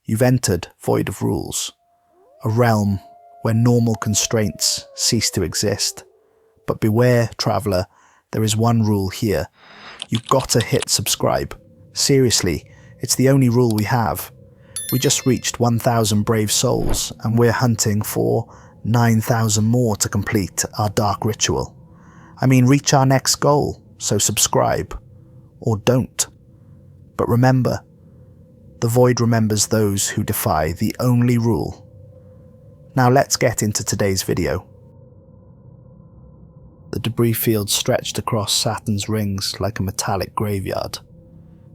You've entered void of rules, a realm where normal constraints cease to exist. But beware, traveller, there is one rule here. You've got to hit subscribe. Seriously, it's the only rule we have. We just reached 1,000 brave souls, and we're hunting for 9,000 more to complete our dark ritual. I mean, reach our next goal, so subscribe. Or don't. But remember, the void remembers those who defy the only rule. Now let's get into today's video. The debris field stretched across Saturn's rings like a metallic graveyard.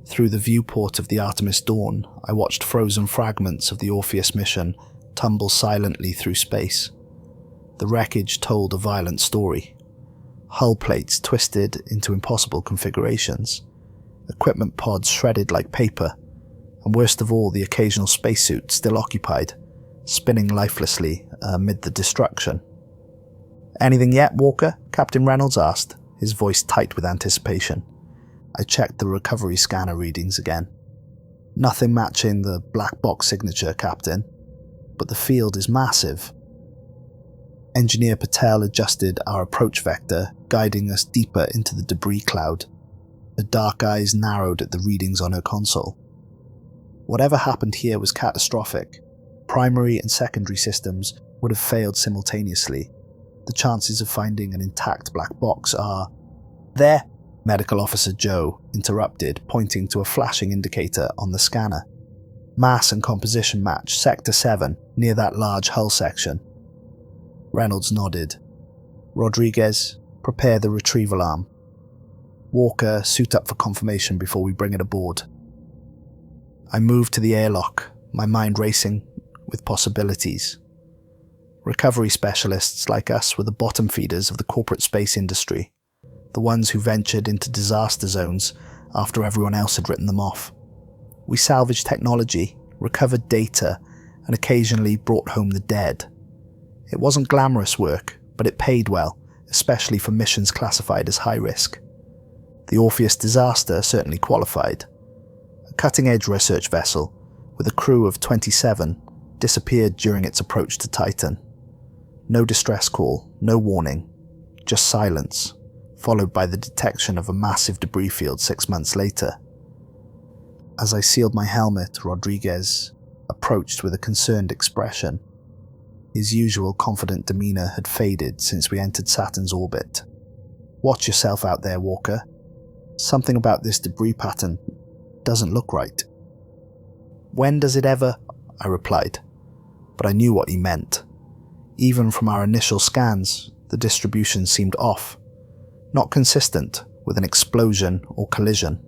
Through the viewport of the Artemis Dawn, I watched frozen fragments of the Orpheus mission tumble silently through space. The wreckage told a violent story. Hull plates twisted into impossible configurations, equipment pods shredded like paper, and worst of all, the occasional spacesuit still occupied, spinning lifelessly amid the destruction. "Anything yet, Walker?" Captain Reynolds asked, his voice tight with anticipation. I checked the recovery scanner readings again. "Nothing matching the black box signature, Captain, but the field is massive." Engineer Patel adjusted our approach vector, guiding us deeper into the debris cloud. Her dark eyes narrowed at the readings on her console. Whatever happened here was catastrophic. Primary and secondary systems would have failed simultaneously. The chances of finding an intact black box are... "There," Medical Officer Joe interrupted, pointing to a flashing indicator on the scanner. "Mass and composition match Sector 7, near that large hull section." Reynolds nodded. "Rodriguez, prepare the retrieval arm. Walker, suit up for confirmation before we bring it aboard." I moved to the airlock, my mind racing with possibilities. Recovery specialists like us were the bottom feeders of the corporate space industry, the ones who ventured into disaster zones after everyone else had written them off. We salvaged technology, recovered data, and occasionally brought home the dead. It wasn't glamorous work, but it paid well, especially for missions classified as high risk. The Orpheus disaster certainly qualified. A cutting-edge research vessel, with a crew of 27, disappeared during its approach to Titan. No distress call, no warning, just silence, followed by the detection of a massive debris field 6 months later. As I sealed my helmet, Rodriguez approached with a concerned expression. His usual confident demeanor had faded since we entered Saturn's orbit. "Watch yourself out there, Walker. Something about this debris pattern doesn't look right." "When does it ever?" I replied, but I knew what he meant. Even from our initial scans, the distribution seemed off, not consistent with an explosion or collision.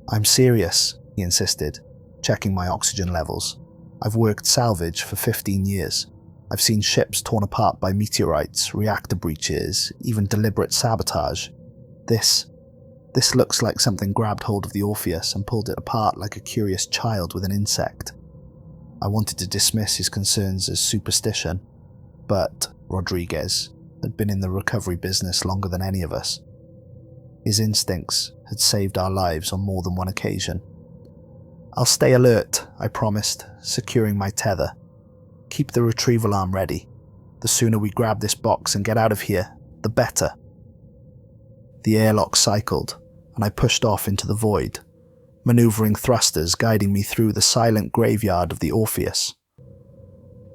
"I'm serious," he insisted, checking my oxygen levels. "I've worked salvage for 15 years. I've seen ships torn apart by meteorites, reactor breaches, even deliberate sabotage. This looks like something grabbed hold of the Orpheus and pulled it apart like a curious child with an insect." I wanted to dismiss his concerns as superstition, but Rodriguez had been in the recovery business longer than any of us. His instincts had saved our lives on more than one occasion. "I'll stay alert," I promised, securing my tether. "Keep the retrieval arm ready. The sooner we grab this box and get out of here, the better." The airlock cycled, and I pushed off into the void, maneuvering thrusters guiding me through the silent graveyard of the Orpheus.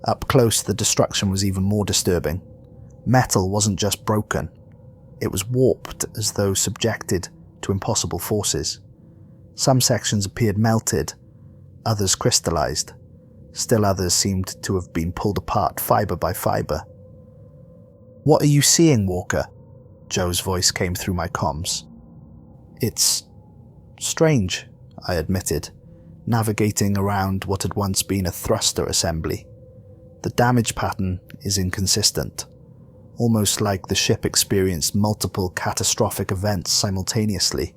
Up close, the destruction was even more disturbing. Metal wasn't just broken, it was warped as though subjected to impossible forces. Some sections appeared melted, others crystallized. Still others seemed to have been pulled apart fiber by fiber. "What are you seeing, Walker?" Joe's voice came through my comms. "It's strange," I admitted, navigating around what had once been a thruster assembly. The damage pattern is inconsistent, almost like the ship experienced multiple catastrophic events simultaneously.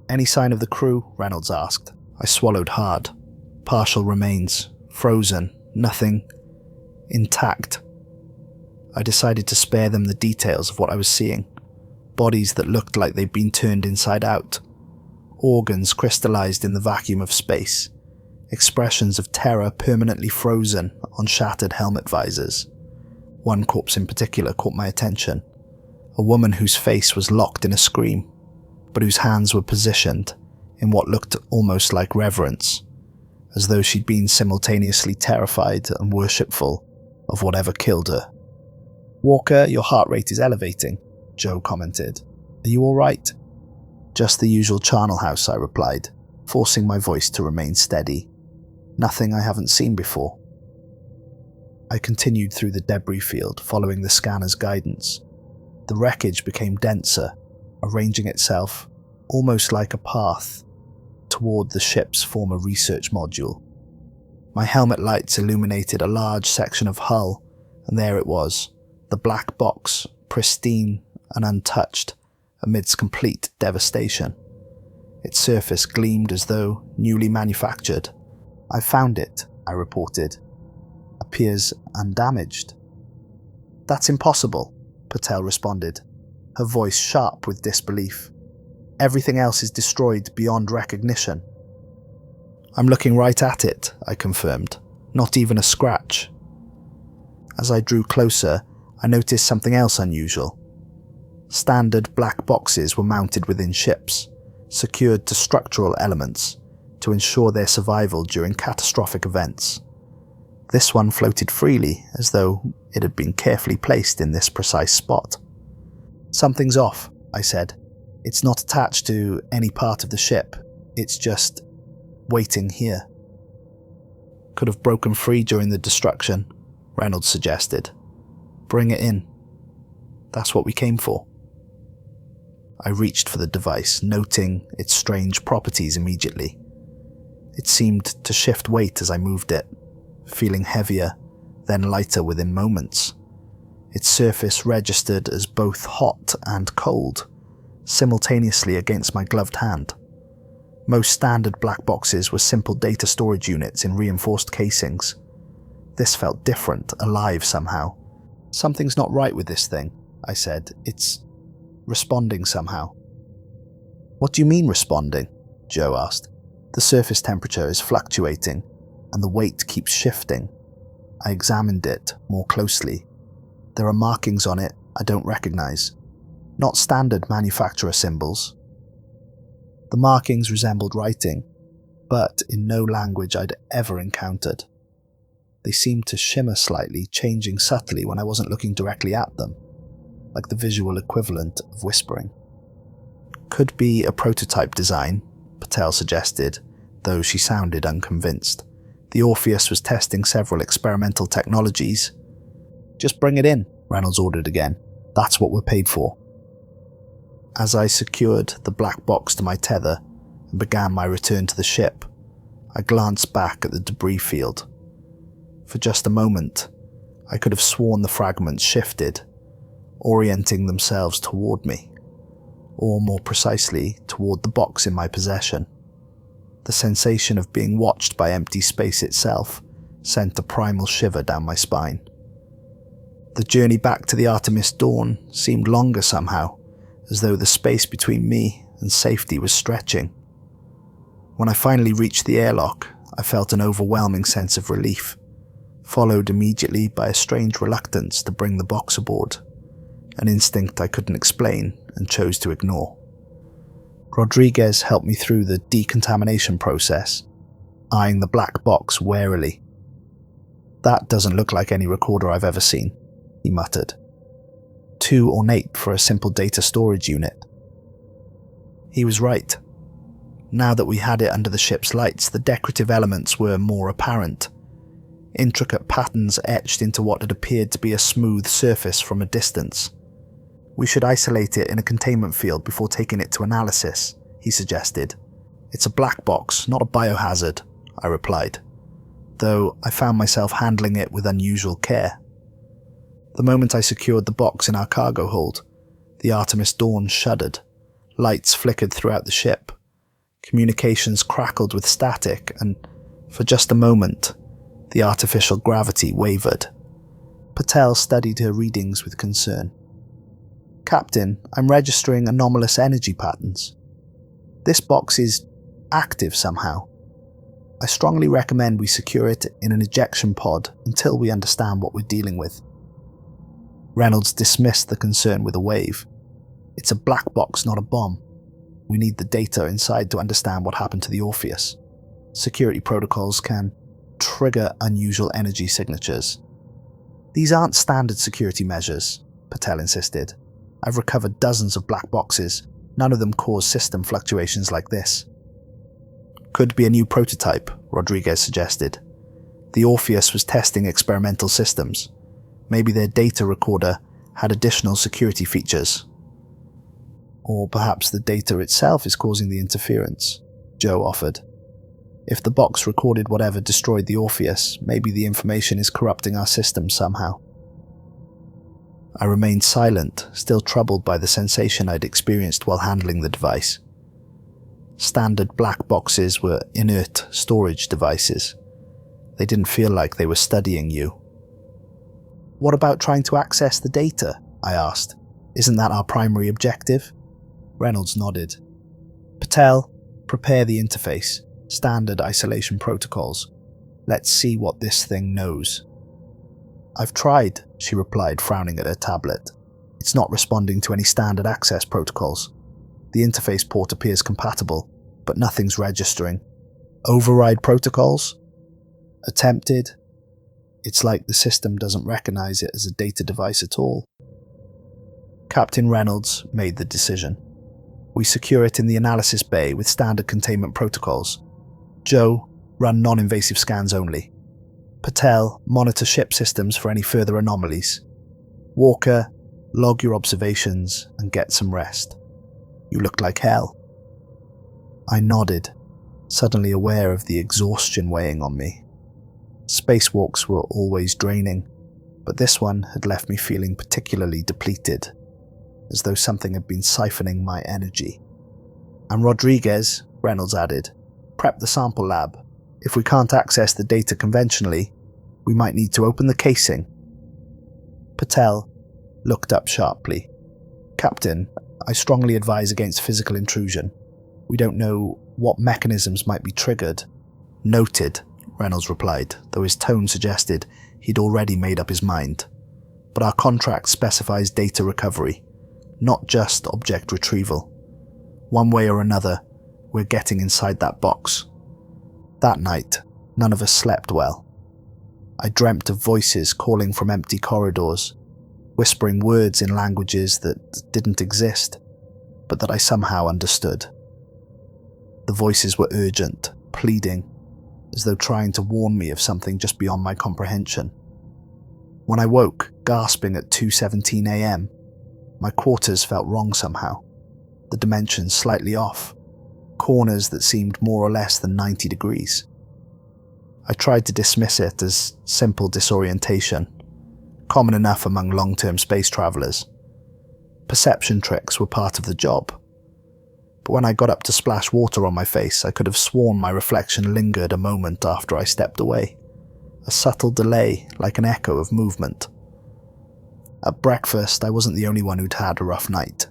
"Any sign of the crew?" Reynolds asked. I swallowed hard. Partial remains, frozen, nothing intact. I decided to spare them the details of what I was seeing. Bodies that looked like they'd been turned inside out. Organs crystallized in the vacuum of space. expressions of terror permanently frozen on shattered helmet visors. One corpse in particular caught my attention, a woman whose face was locked in a scream, but whose hands were positioned in what looked almost like reverence, as though she'd been simultaneously terrified and worshipful of whatever killed her. "Walker, your heart rate is elevating," Joe commented. "Are you all right?" "Just the usual charnel house," I replied, forcing my voice to remain steady. "Nothing I haven't seen before." I continued through the debris field, following the scanner's guidance. The wreckage became denser, arranging itself almost like a path toward the ship's former research module. My helmet lights illuminated a large section of hull, and there it was, the black box, pristine and untouched amidst complete devastation. Its surface gleamed as though newly manufactured. "I found it," I reported. "Appears undamaged." "That's impossible," Patel responded, her voice sharp with disbelief. "Everything else is destroyed beyond recognition." "I'm looking right at it," I confirmed. "Not even a scratch." As I drew closer, I noticed something else unusual. Standard black boxes were mounted within ships, secured to structural elements to ensure their survival during catastrophic events. This one floated freely, as though it had been carefully placed in this precise spot. "Something's off," I said. "It's not attached to any part of the ship. It's just waiting here." "Could have broken free during the destruction," Reynolds suggested. "Bring it in. That's what we came for." I reached for the device, noting its strange properties immediately. It seemed to shift weight as I moved it, feeling heavier, then lighter within moments. Its surface registered as both hot and cold, simultaneously against my gloved hand. Most standard black boxes were simple data storage units in reinforced casings. This felt different, alive somehow. "Something's not right with this thing," I said. "It's responding somehow." "What do you mean responding?" Joe asked. "The surface temperature is fluctuating, and the weight keeps shifting." I examined it more closely. There are markings on it I don't recognize. Not standard manufacturer symbols. The markings resembled writing, but in no language I'd ever encountered. They seemed to shimmer slightly, changing subtly when I wasn't looking directly at them, like the visual equivalent of whispering. "Could be a prototype design," Patel suggested, though she sounded unconvinced. "The Orpheus was testing several experimental technologies." "Just bring it in," Reynolds ordered again. "That's what we're paid for." As I secured the black box to my tether and began my return to the ship, I glanced back at the debris field. For just a moment, I could have sworn the fragments shifted, orienting themselves toward me, or more precisely, toward the box in my possession. The sensation of being watched by empty space itself sent a primal shiver down my spine. The journey back to the Artemis Dawn seemed longer somehow, as though the space between me and safety was stretching. When I finally reached the airlock, I felt an overwhelming sense of relief, followed immediately by a strange reluctance to bring the box aboard, an instinct I couldn't explain and chose to ignore. Rodriguez helped me through the decontamination process, eyeing the black box warily. "That doesn't look like any recorder I've ever seen," he muttered. "Too ornate for a simple data storage unit." He was right. Now that we had it under the ship's lights, the decorative elements were more apparent. Intricate patterns etched into what had appeared to be a smooth surface from a distance. "We should isolate it in a containment field before taking it to analysis," he suggested. "It's a black box, not a biohazard," I replied, though I found myself handling it with unusual care. The moment I secured the box in our cargo hold, the Artemis Dawn shuddered. Lights flickered throughout the ship. Communications crackled with static, and for just a moment, the artificial gravity wavered. Patel studied her readings with concern. "Captain, I'm registering anomalous energy patterns. This box is active somehow." I strongly recommend we secure it in an ejection pod until we understand what we're dealing with." Reynolds dismissed the concern with a wave. "It's a black box, not a bomb. We need the data inside to understand what happened to the Orpheus. Security protocols can trigger unusual energy signatures." "These aren't standard security measures," Patel insisted. "I've recovered dozens of black boxes. None of them cause system fluctuations like this." "Could be a new prototype," Rodriguez suggested. "The Orpheus was testing experimental systems. Maybe their data recorder had additional security features." "Or perhaps the data itself is causing the interference," Joe offered. "If the box recorded whatever destroyed the Orpheus, maybe the information is corrupting our system somehow." I remained silent, still troubled by the sensation I'd experienced while handling the device. Standard black boxes were inert storage devices. They didn't feel like they were studying you. "What about trying to access the data?" I asked. "Isn't that our primary objective?" Reynolds nodded. "Patel, prepare the interface. Standard isolation protocols. Let's see what this thing knows." "I've tried," she replied, frowning at her tablet. "It's not responding to any standard access protocols. The interface port appears compatible, but nothing's registering. Override protocols? Attempted. It's like the system doesn't recognize it as a data device at all." Captain Reynolds made the decision. "We secure it in the analysis bay with standard containment protocols. Joe, run non-invasive scans only. Patel, monitor ship systems for any further anomalies. Walker, log your observations and get some rest. You look like hell." I nodded, suddenly aware of the exhaustion weighing on me. Spacewalks were always draining, but this one had left me feeling particularly depleted, as though something had been siphoning my energy. "And Rodriguez," Reynolds added, "prep the sample lab. If we can't access the data conventionally, we might need to open the casing." Patel looked up sharply. "Captain, I strongly advise against physical intrusion. We don't know what mechanisms might be triggered." "Noted," Reynolds replied, though his tone suggested he'd already made up his mind. "But our contract specifies data recovery, not just object retrieval. One way or another, we're getting inside that box." That night, none of us slept well. I dreamt of voices calling from empty corridors, whispering words in languages that didn't exist, but that I somehow understood. The voices were urgent, pleading, as though trying to warn me of something just beyond my comprehension. When I woke, gasping at 2:17 a.m., my quarters felt wrong somehow, the dimensions slightly off, corners that seemed more or less than 90 degrees. I tried to dismiss it as simple disorientation, common enough among long-term space travelers. Perception tricks were part of the job. But when I got up to splash water on my face, I could have sworn my reflection lingered a moment after I stepped away, a subtle delay like an echo of movement. At breakfast, I wasn't the only one who'd had a rough night.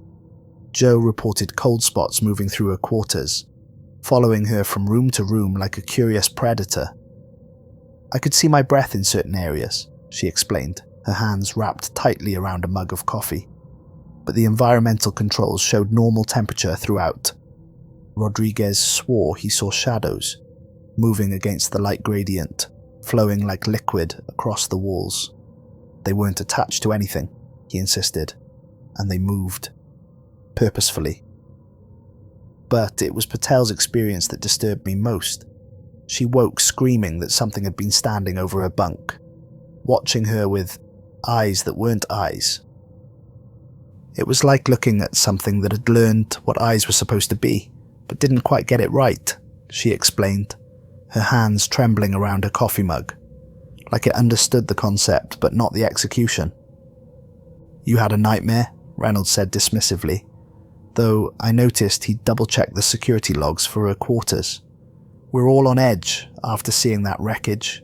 Jo reported cold spots moving through her quarters, following her from room to room like a curious predator. "I could see my breath in certain areas," she explained, her hands wrapped tightly around a mug of coffee. "But the environmental controls showed normal temperature throughout." Rodriguez swore he saw shadows, moving against the light gradient, flowing like liquid across the walls. "They weren't attached to anything," he insisted, "and they moved. Purposefully." But it was Patel's experience that disturbed me most. She woke screaming that something had been standing over her bunk, watching her with eyes that weren't eyes. It was like looking at something that had learned what eyes were supposed to be, but didn't quite get it right, she explained, her hands trembling around her coffee mug, like it understood the concept but not the execution. "You had a nightmare?" Reynolds said dismissively, though I noticed he'd double-checked the security logs for her quarters. "We're all on edge after seeing that wreckage."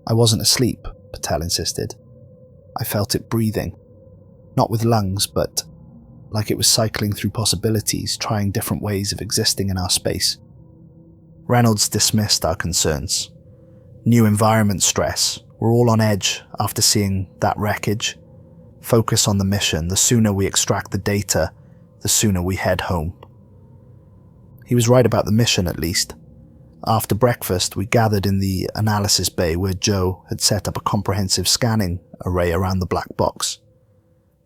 "I wasn't asleep," Patel insisted. "I felt it breathing. Not with lungs, but like it was cycling through possibilities, trying different ways of existing in our space." Reynolds dismissed our concerns. New environment stress. We're all on edge after seeing that wreckage. Focus on the mission. The sooner we extract the data, the sooner we head home. He was right about the mission, at least. After breakfast, we gathered in the analysis bay where Joe had set up a comprehensive scanning array around the black box.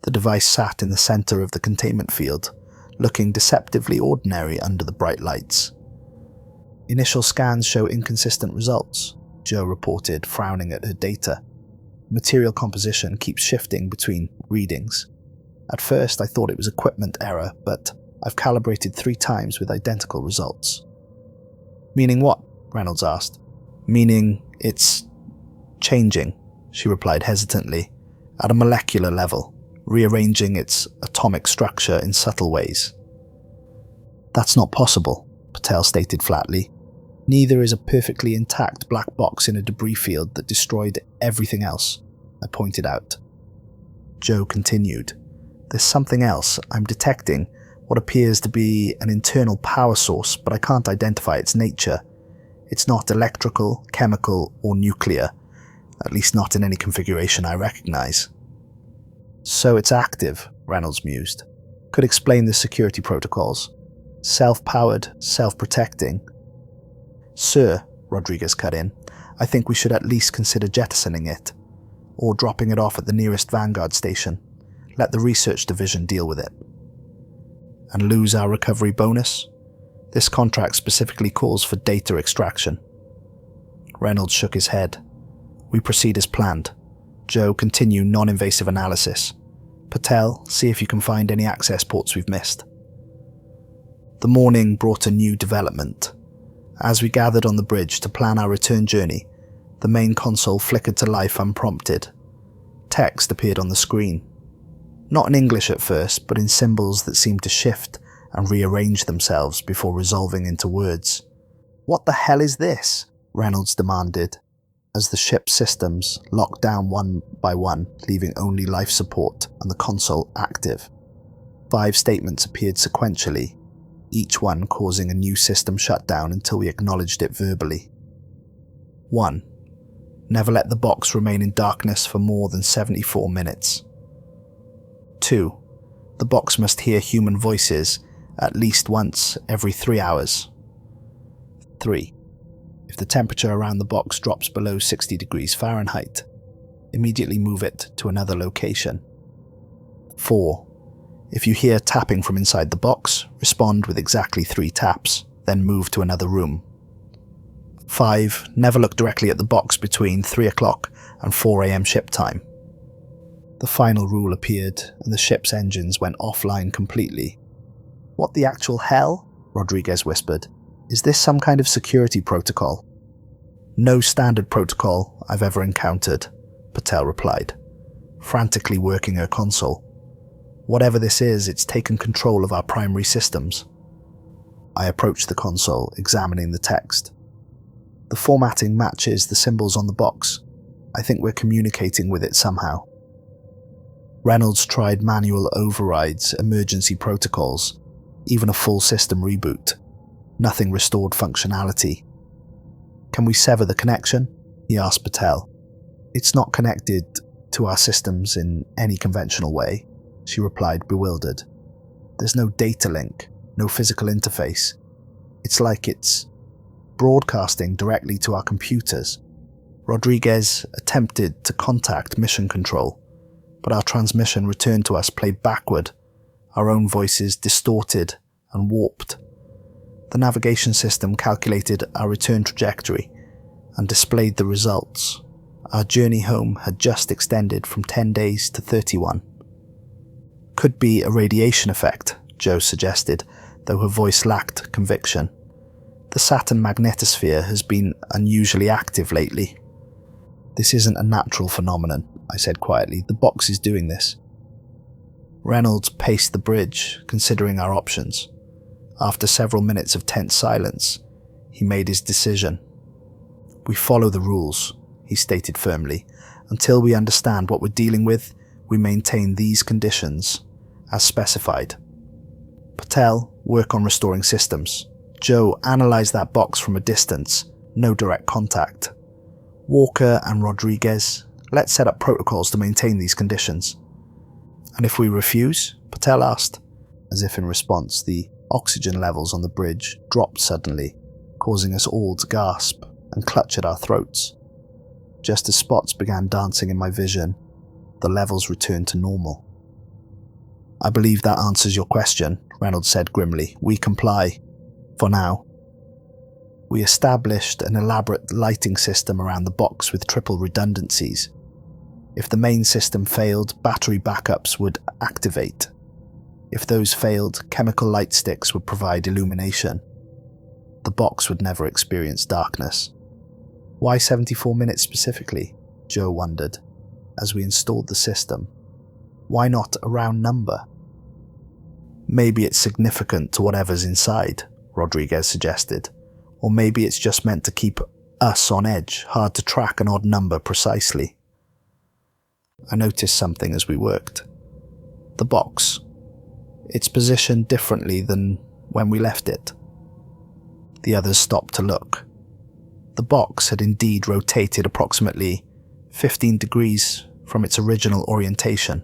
The device sat in the center of the containment field, looking deceptively ordinary under the bright lights. Initial scans show inconsistent results, Joe reported, frowning at her data. Material composition keeps shifting between readings. At first I thought it was equipment error, but I've calibrated 3 times with identical results. Meaning what? Reynolds asked. Meaning it's changing, she replied hesitantly, at a molecular level, rearranging its atomic structure in subtle ways. That's not possible, Patel stated flatly. Neither is a perfectly intact black box in a debris field that destroyed everything else, I pointed out. Joe continued. There's something else. I'm detecting what appears to be an internal power source, but I can't identify its nature. It's not electrical, chemical, or nuclear, at least not in any configuration I recognize. So it's active, Reynolds mused. Could explain the security protocols. Self-powered, self-protecting. Sir, Rodriguez cut in, I think we should at least consider jettisoning it, or dropping it off at the nearest Vanguard station. Let the research division deal with it. And lose our recovery bonus? This contract specifically calls for data extraction. Reynolds shook his head. We proceed as planned. Joe, continue non-invasive analysis. Patel, see if you can find any access ports we've missed. The morning brought a new development. As we gathered on the bridge to plan our return journey, the main console flickered to life unprompted. Text appeared on the screen. Not in English at first, but in symbols that seemed to shift and rearrange themselves before resolving into words. What the hell is this? Reynolds demanded, as the ship's systems locked down one by one, leaving only life support and the console active. 5 statements appeared sequentially, each one causing a new system shutdown until we acknowledged it verbally. 1. Never let the box remain in darkness for more than 74 minutes. 2. The box must hear human voices at least once every 3 hours. 3. If the temperature around the box drops below 60 degrees Fahrenheit, immediately move it to another location. 4. If you hear tapping from inside the box, respond with exactly 3 taps, then move to another room. 5. Never look directly at the box between 3 o'clock and 4 a.m. ship time. The final rule appeared, and the ship's engines went offline completely. What the actual hell? Rodriguez whispered. Is this some kind of security protocol? No standard protocol I've ever encountered, Patel replied, frantically working her console. Whatever this is, it's taken control of our primary systems. I approached the console, examining the text. The formatting matches the symbols on the box. I think we're communicating with it somehow. Reynolds tried manual overrides, emergency protocols, even a full system reboot. Nothing restored functionality. Can we sever the connection? He asked Patel. It's not connected to our systems in any conventional way, she replied, bewildered. There's no data link, no physical interface. It's like it's broadcasting directly to our computers. Rodriguez attempted to contact mission control, but our transmission returned to us played backward, our own voices distorted and warped. The navigation system calculated our return trajectory and displayed the results. Our journey home had just extended from 10 days to 31. Could be a radiation effect, Joe suggested, though her voice lacked conviction. The Saturn magnetosphere has been unusually active lately. This isn't a natural phenomenon, I said quietly. The box is doing this. Reynolds paced the bridge, considering our options. After several minutes of tense silence, he made his decision. We follow the rules, he stated firmly. Until we understand what we're dealing with, we maintain these conditions, as specified. Patel, work on restoring systems. Joe, analyze that box from a distance, no direct contact. Walker and Rodriguez, let's set up protocols to maintain these conditions. And if we refuse? Patel asked. As if in response, the oxygen levels on the bridge dropped suddenly, causing us all to gasp and clutch at our throats. Just as spots began dancing in my vision, the levels returned to normal. I believe that answers your question, Reynolds said grimly. We comply. For now. We established an elaborate lighting system around the box with triple redundancies. If the main system failed, battery backups would activate. If those failed, chemical light sticks would provide illumination. The box would never experience darkness. Why 74 minutes specifically? Joe wondered, as we installed the system. Why not a round number? Maybe it's significant to whatever's inside, Rodriguez suggested. Or maybe it's just meant to keep us on edge, hard to track an odd number precisely. I noticed something as we worked. The box. It's positioned differently than when we left it. The others stopped to look. The box had indeed rotated approximately 15 degrees from its original orientation.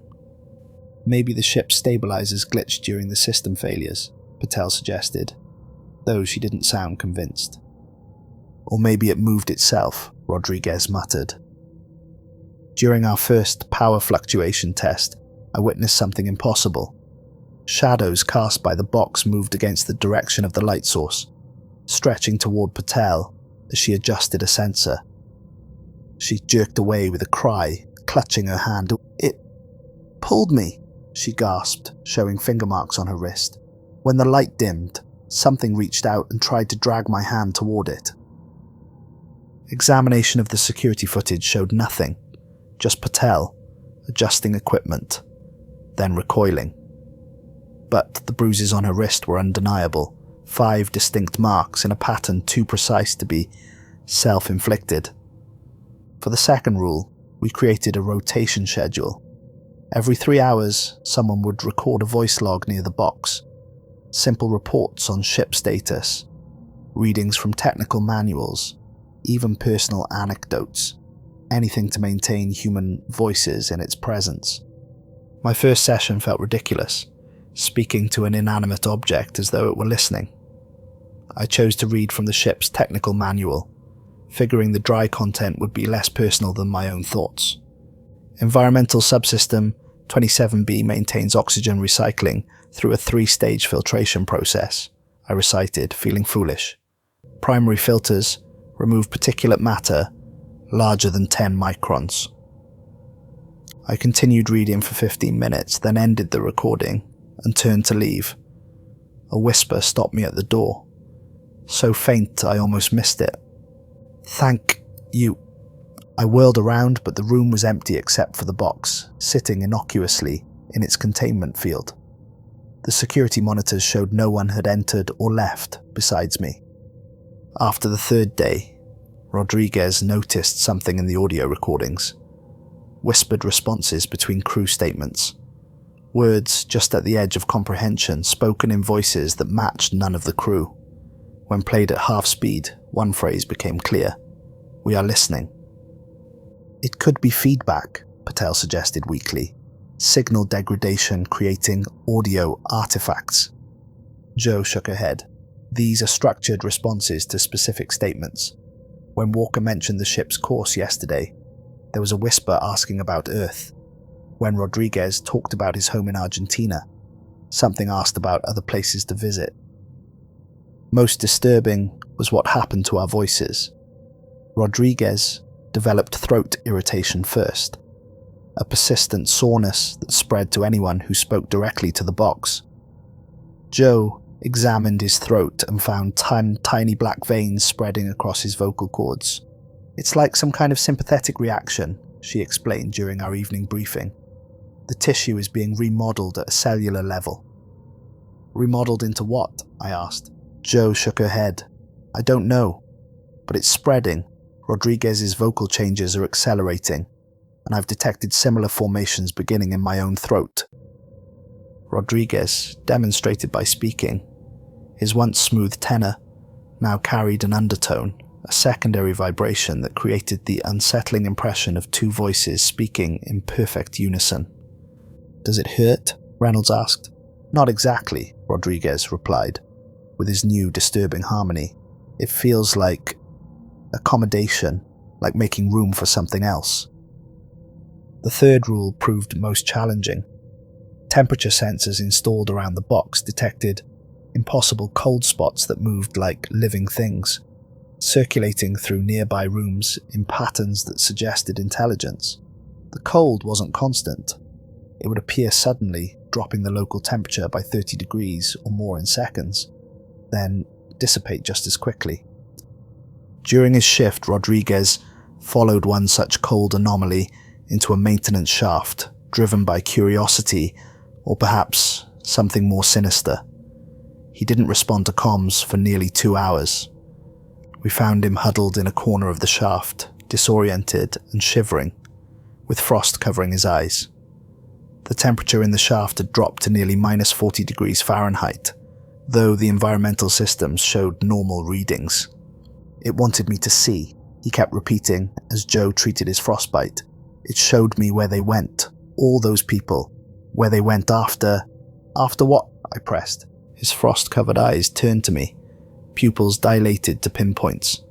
Maybe the ship's stabilizers glitched during the system failures, Patel suggested, though she didn't sound convinced. Or maybe it moved itself, Rodriguez muttered. During our first power fluctuation test, I witnessed something impossible. Shadows cast by the box moved against the direction of the light source, stretching toward Patel as she adjusted a sensor. She jerked away with a cry, clutching her hand. It pulled me, she gasped, showing finger marks on her wrist. When the light dimmed, something reached out and tried to drag my hand toward it. Examination of the security footage showed nothing, just Patel, adjusting equipment, then recoiling. But the bruises on her wrist were undeniable, 5 distinct marks in a pattern too precise to be self-inflicted. For the second rule, we created a rotation schedule. Every 3 hours, someone would record a voice log near the box, simple reports on ship status, readings from technical manuals, even personal anecdotes, anything to maintain human voices in its presence. My first session felt ridiculous, speaking to an inanimate object as though it were listening. I chose to read from the ship's technical manual, figuring the dry content would be less personal than my own thoughts. Environmental subsystem 27B maintains oxygen recycling through a 3-stage filtration process, I recited, feeling foolish. Primary filters remove particulate matter larger than 10 microns. I continued reading for 15 minutes, then ended the recording and turned to leave. A whisper stopped me at the door, so faint I almost missed it. Thank you. I whirled around, but the room was empty except for the box, sitting innocuously in its containment field. The security monitors showed no one had entered or left besides me. After the 3rd day, Rodriguez noticed something in the audio recordings. Whispered responses between crew statements. Words just at the edge of comprehension, spoken in voices that matched none of the crew. When played at half speed, one phrase became clear. We are listening. It could be feedback, Patel suggested weakly. Signal degradation creating audio artifacts. Joe shook her head. These are structured responses to specific statements. When Walker mentioned the ship's course yesterday, there was a whisper asking about Earth. When Rodriguez talked about his home in Argentina, something asked about other places to visit. Most disturbing was what happened to our voices. Rodriguez developed throat irritation first, a persistent soreness that spread to anyone who spoke directly to the box. Joe examined his throat and found tiny black veins spreading across his vocal cords. It's like some kind of sympathetic reaction, she explained during our evening briefing. The tissue is being remodeled at a cellular level. Remodeled into what? I asked. Joe shook her head. I don't know, but it's spreading. Rodriguez's vocal changes are accelerating, and I've detected similar formations beginning in my own throat. Rodriguez demonstrated by speaking. His once smooth tenor now carried an undertone, a secondary vibration that created the unsettling impression of two voices speaking in perfect unison. "Does it hurt?" Reynolds asked. "Not exactly," Rodriguez replied, with his new disturbing harmony. "It feels like accommodation, like making room for something else." The third rule proved most challenging. Temperature sensors installed around the box detected impossible cold spots that moved like living things, circulating through nearby rooms in patterns that suggested intelligence. The cold wasn't constant. It would appear suddenly, dropping the local temperature by 30 degrees or more in seconds, then dissipate just as quickly. During his shift, Rodriguez followed one such cold anomaly into a maintenance shaft, driven by curiosity or perhaps something more sinister. He didn't respond to comms for nearly 2 hours. We found him huddled in a corner of the shaft, disoriented and shivering, with frost covering his eyes. The temperature in the shaft had dropped to nearly minus 40 degrees Fahrenheit, though the environmental systems showed normal readings. "It wanted me to see," he kept repeating as Joe treated his frostbite. "It showed me where they went, all those people, where they went after..." "After what?" I pressed. His frost-covered eyes turned to me, pupils dilated to pinpoints.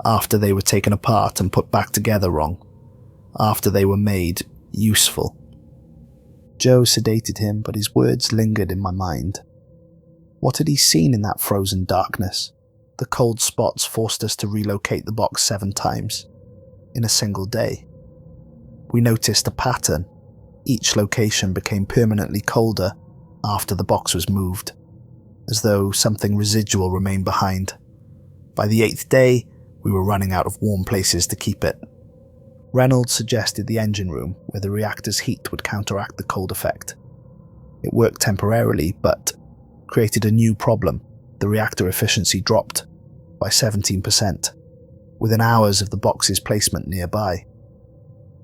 "After they were taken apart and put back together wrong. After they were made useful." Joe sedated him, but his words lingered in my mind. What had he seen in that frozen darkness? The cold spots forced us to relocate the box 7 times, in a single day. We noticed a pattern. Each location became permanently colder after the box was moved, as though something residual remained behind. By the 8th day, we were running out of warm places to keep it. Reynolds suggested the engine room, where the reactor's heat would counteract the cold effect. It worked temporarily, but created a new problem. The reactor efficiency dropped by 17%, within hours of the box's placement nearby.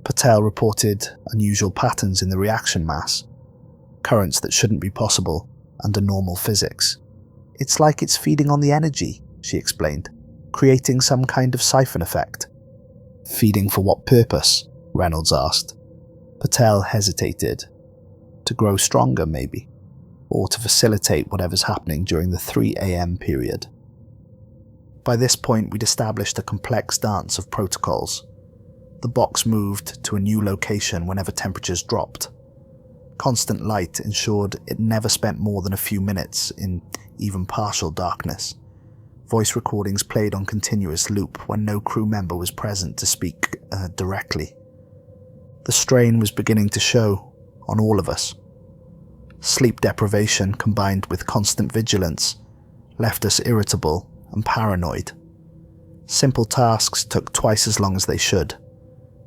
Patel reported unusual patterns in the reaction mass, currents that shouldn't be possible under normal physics. "It's like it's feeding on the energy," she explained, "creating some kind of siphon effect." "Feeding for what purpose?" Reynolds asked. Patel hesitated. "To grow stronger, maybe, or to facilitate whatever's happening during the 3 a.m. period." By this point, we'd established a complex dance of protocols. The box moved to a new location whenever temperatures dropped. Constant light ensured it never spent more than a few minutes in even partial darkness. Voice recordings played on continuous loop when no crew member was present to speak directly. The strain was beginning to show on all of us. Sleep deprivation combined with constant vigilance left us irritable and paranoid. Simple tasks took twice as long as they should.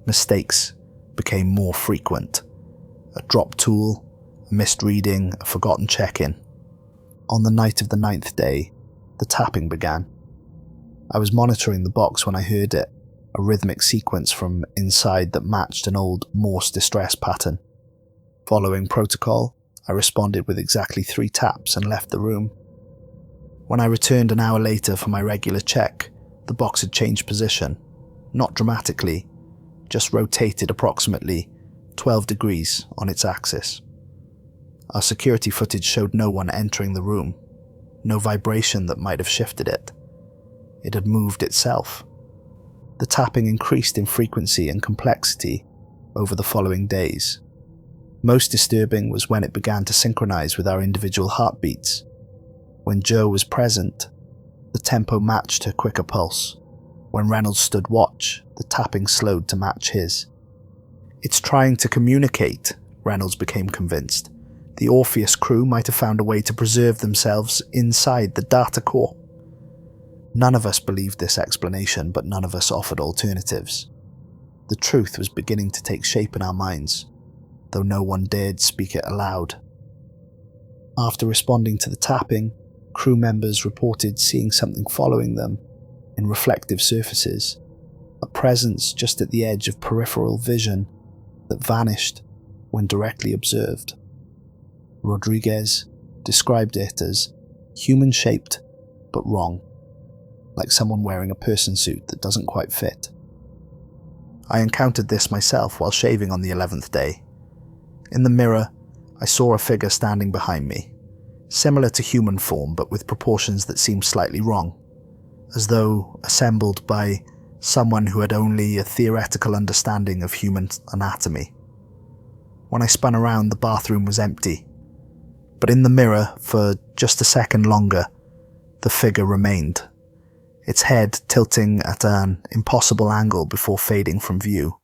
Mistakes became more frequent. A dropped tool, a missed reading, a forgotten check-in. On the night of the 9th day, the tapping began. I was monitoring the box when I heard it, a rhythmic sequence from inside that matched an old Morse distress pattern. Following protocol, I responded with exactly 3 taps and left the room. When I returned an hour later for my regular check, the box had changed position. Not dramatically, just rotated approximately 12 degrees on its axis. Our security footage showed no one entering the room, no vibration that might have shifted it. It had moved itself. The tapping increased in frequency and complexity over the following days. Most disturbing was when it began to synchronize with our individual heartbeats. When Joe was present, the tempo matched her quicker pulse. When Reynolds stood watch, the tapping slowed to match his. "It's trying to communicate," Reynolds became convinced. "The Orpheus crew might have found a way to preserve themselves inside the data core." None of us believed this explanation, but none of us offered alternatives. The truth was beginning to take shape in our minds, though no one dared speak it aloud. After responding to the tapping, crew members reported seeing something following them in reflective surfaces, a presence just at the edge of peripheral vision that vanished when directly observed. Rodriguez described it as human-shaped but wrong. like someone wearing a person suit that doesn't quite fit. I encountered this myself while shaving on the 11th day. In the mirror, I saw a figure standing behind me, similar to human form but with proportions that seemed slightly wrong, as though assembled by someone who had only a theoretical understanding of human anatomy. When I spun around, the bathroom was empty, but in the mirror, for just a second longer, the figure remained, its head tilting at an impossible angle before fading from view.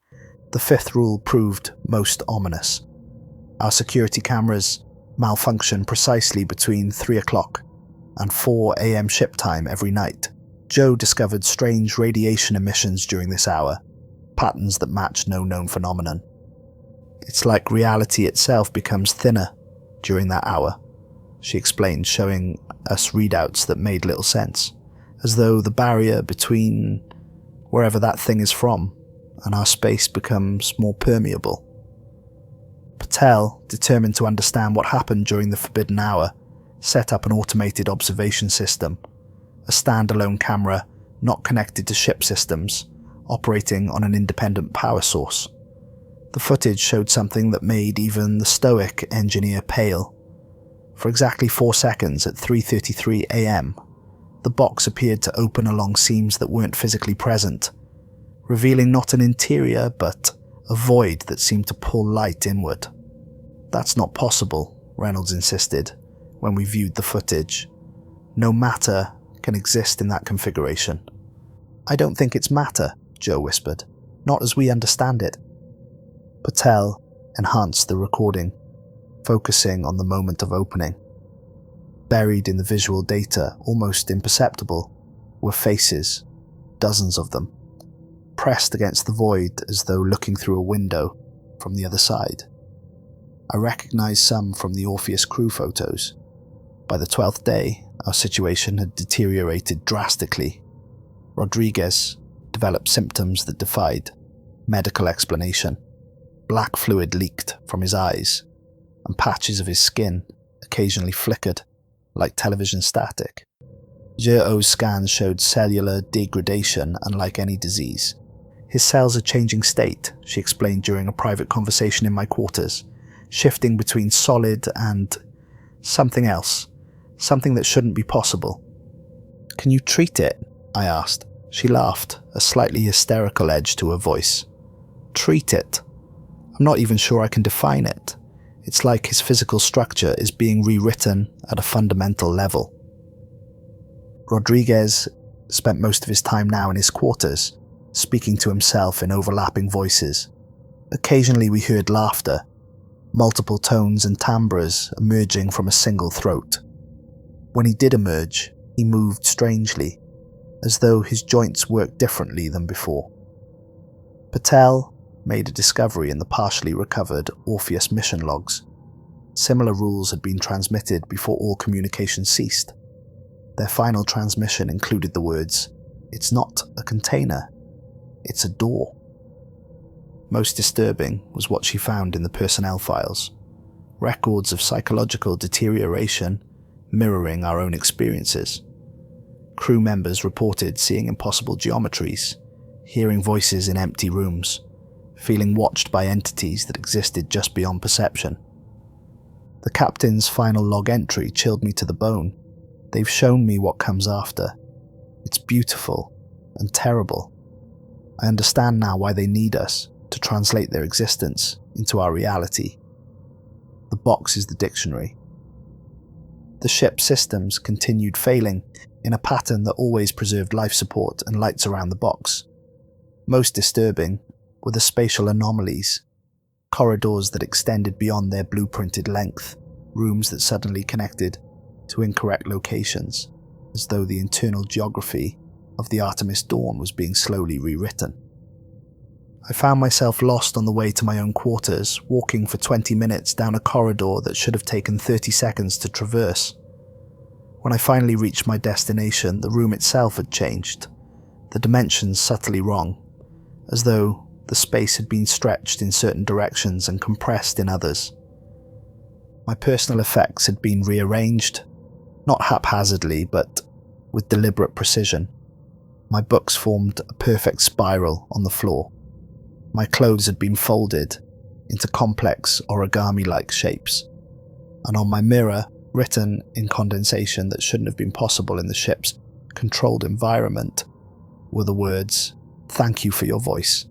The fifth rule proved most ominous. Our security cameras malfunction precisely between 3 o'clock and 4 a.m. ship time every night. Joe discovered strange radiation emissions during this hour, patterns that match no known phenomenon. It's like reality itself becomes thinner during that hour, she explained, showing us readouts that made little sense, as though the barrier between wherever that thing is from and our space becomes more permeable. Patel, determined to understand what happened during the forbidden hour, set up an automated observation system, a standalone camera not connected to ship systems, operating on an independent power source. The footage showed something that made even the stoic engineer pale. For exactly 4 seconds at 3:33 a.m., the box appeared to open along seams that weren't physically present, revealing not an interior but a void that seemed to pull light inward. That's not possible, Reynolds insisted, when we viewed the footage. No matter can exist in that configuration. I don't think it's matter, Joe whispered. Not as we understand it. Patel enhanced the recording, focusing on the moment of opening. Buried in the visual data, almost imperceptible, were faces, dozens of them, pressed against the void as though looking through a window from the other side. I recognized some from the Orpheus crew photos. By the 12th day, our situation had deteriorated drastically. Rodriguez developed symptoms that defied medical explanation. Black fluid leaked from his eyes, and patches of his skin occasionally flickered, like television static. Zheo's scans showed cellular degradation unlike any disease. His cells are changing state, she explained during a private conversation in my quarters, shifting between solid and something else, something that shouldn't be possible. Can you treat it? I asked. She laughed, a slightly hysterical edge to her voice. Treat it? I'm not even sure I can define it. It's like his physical structure is being rewritten at a fundamental level. Rodriguez spent most of his time now in his quarters, speaking to himself in overlapping voices. Occasionally we heard laughter, multiple tones and timbres emerging from a single throat. When he did emerge, he moved strangely, as though his joints worked differently than before. Patel made a discovery in the partially recovered Orpheus mission logs. Similar rules had been transmitted before all communication ceased. Their final transmission included the words, "It's not a container, it's a door." Most disturbing was what she found in the personnel files. Records of psychological deterioration mirroring our own experiences. Crew members reported seeing impossible geometries, hearing voices in empty rooms, feeling watched by entities that existed just beyond perception. The captain's final log entry chilled me to the bone. They've shown me what comes after. It's beautiful and terrible. I understand now why they need us to translate their existence into our reality. The box is the dictionary. The ship's systems continued failing in a pattern that always preserved life support and lights around the box. Most disturbing were the spatial anomalies, corridors that extended beyond their blueprinted length, rooms that suddenly connected to incorrect locations, as though the internal geography of the Artemis Dawn was being slowly rewritten. I found myself lost on the way to my own quarters, walking for 20 minutes down a corridor that should have taken 30 seconds to traverse. When I finally reached my destination, the room itself had changed, the dimensions subtly wrong, as though the space had been stretched in certain directions and compressed in others. My personal effects had been rearranged, not haphazardly, but with deliberate precision. My books formed a perfect spiral on the floor. My clothes had been folded into complex origami-like shapes, and on my mirror, written in condensation that shouldn't have been possible in the ship's controlled environment, were the words, "Thank you for your voice."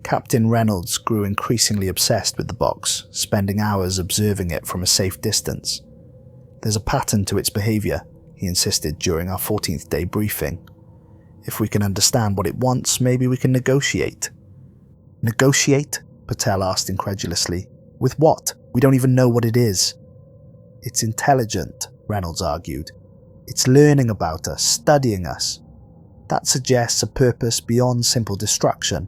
Captain Reynolds grew increasingly obsessed with the box, spending hours observing it from a safe distance. "There's a pattern to its behaviour," he insisted during our 14th day briefing. "If we can understand what it wants, maybe we can negotiate." "Negotiate?" Patel asked incredulously. "With what? We don't even know what it is." "It's intelligent," Reynolds argued. "It's learning about us, studying us. That suggests a purpose beyond simple destruction."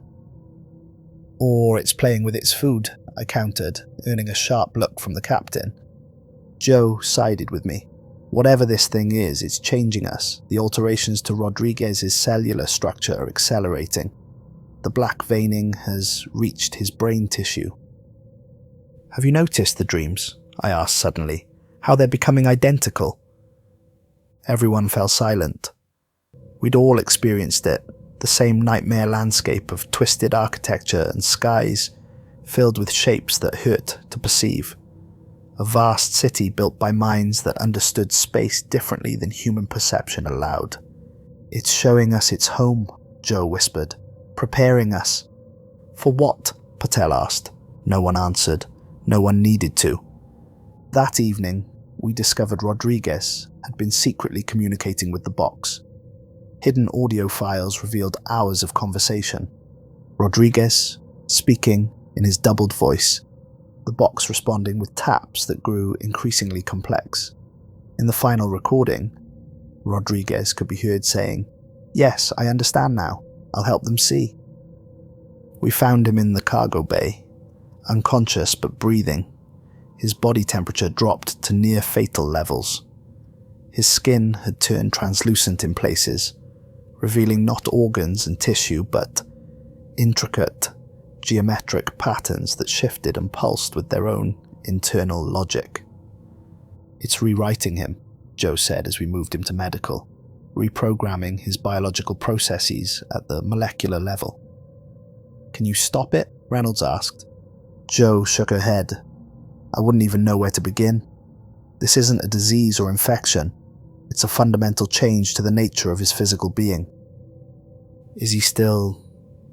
"Or it's playing with its food," I countered, earning a sharp look from the captain. Joe sided with me. "Whatever this thing is, it's changing us. The alterations to Rodriguez's cellular structure are accelerating. The black veining has reached his brain tissue." "Have you noticed the dreams?" I asked suddenly. "How they're becoming identical?" Everyone fell silent. We'd all experienced it, the same nightmare landscape of twisted architecture and skies filled with shapes that hurt to perceive. A vast city built by minds that understood space differently than human perception allowed. "It's showing us its home," Joe whispered. "Preparing us." "For what?" Patel asked. No one answered. No one needed to. That evening, we discovered Rodriguez had been secretly communicating with the box. Hidden audio files revealed hours of conversation. Rodriguez speaking in his doubled voice, the box responding with taps that grew increasingly complex. In the final recording, Rodriguez could be heard saying, "Yes, I understand now. I'll help them see." We found him in the cargo bay, unconscious but breathing. His body temperature dropped to near fatal levels. His skin had turned translucent in places, revealing not organs and tissue but intricate, geometric patterns that shifted and pulsed with their own internal logic. "It's rewriting him," Joe said as we moved him to medical, reprogramming his biological processes at the molecular level. "Can you stop it?" Reynolds asked. Joe shook her head. "I wouldn't even know where to begin. This isn't a disease or infection. It's a fundamental change to the nature of his physical being." "Is he still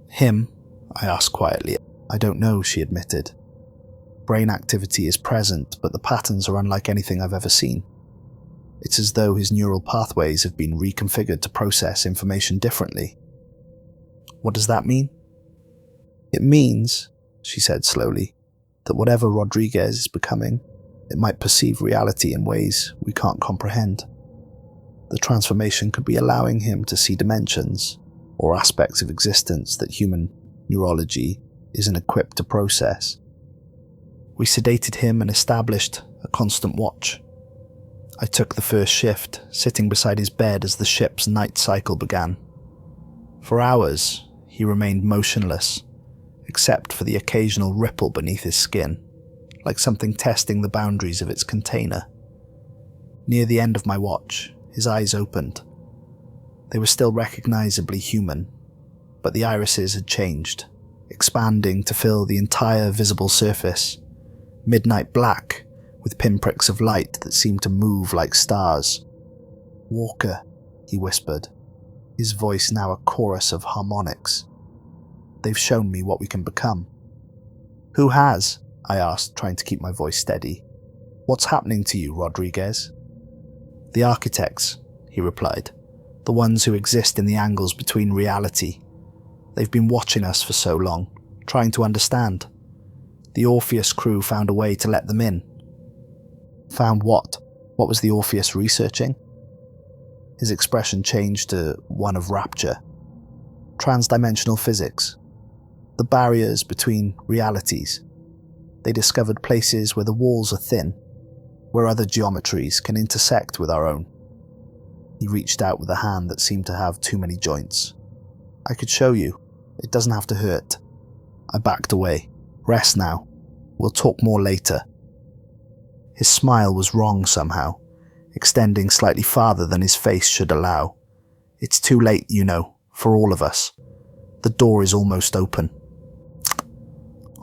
him?" I asked quietly. "I don't know," she admitted. "Brain activity is present, but the patterns are unlike anything I've ever seen. It's as though his neural pathways have been reconfigured to process information differently." "What does that mean?" "It means," she said slowly, "that whatever Rodriguez is becoming, it might perceive reality in ways we can't comprehend. The transformation could be allowing him to see dimensions or aspects of existence that human neurology isn't equipped to process." We sedated him and established a constant watch. I took the first shift, sitting beside his bed as the ship's night cycle began. For hours, he remained motionless, except for the occasional ripple beneath his skin, like something testing the boundaries of its container. Near the end of my watch, his eyes opened. They were still recognizably human, but the irises had changed, expanding to fill the entire visible surface, midnight black with pinpricks of light that seemed to move like stars. "Walker," he whispered, his voice now a chorus of harmonics. "They've shown me what we can become." "Who has?" I asked, trying to keep my voice steady. "What's happening to you, Rodriguez?" "The architects," he replied. "The ones who exist in the angles between reality. They've been watching us for so long, trying to understand. The Orpheus crew found a way to let them in." "Found what? What was the Orpheus researching?" His expression changed to one of rapture. "Transdimensional physics. The barriers between realities. They discovered places where the walls are thin, where other geometries can intersect with our own." He reached out with a hand that seemed to have too many joints. "I could show you. It doesn't have to hurt." I backed away. "Rest now. We'll talk more later." His smile was wrong somehow, extending slightly farther than his face should allow. It's too late, for all of us. The door is almost open.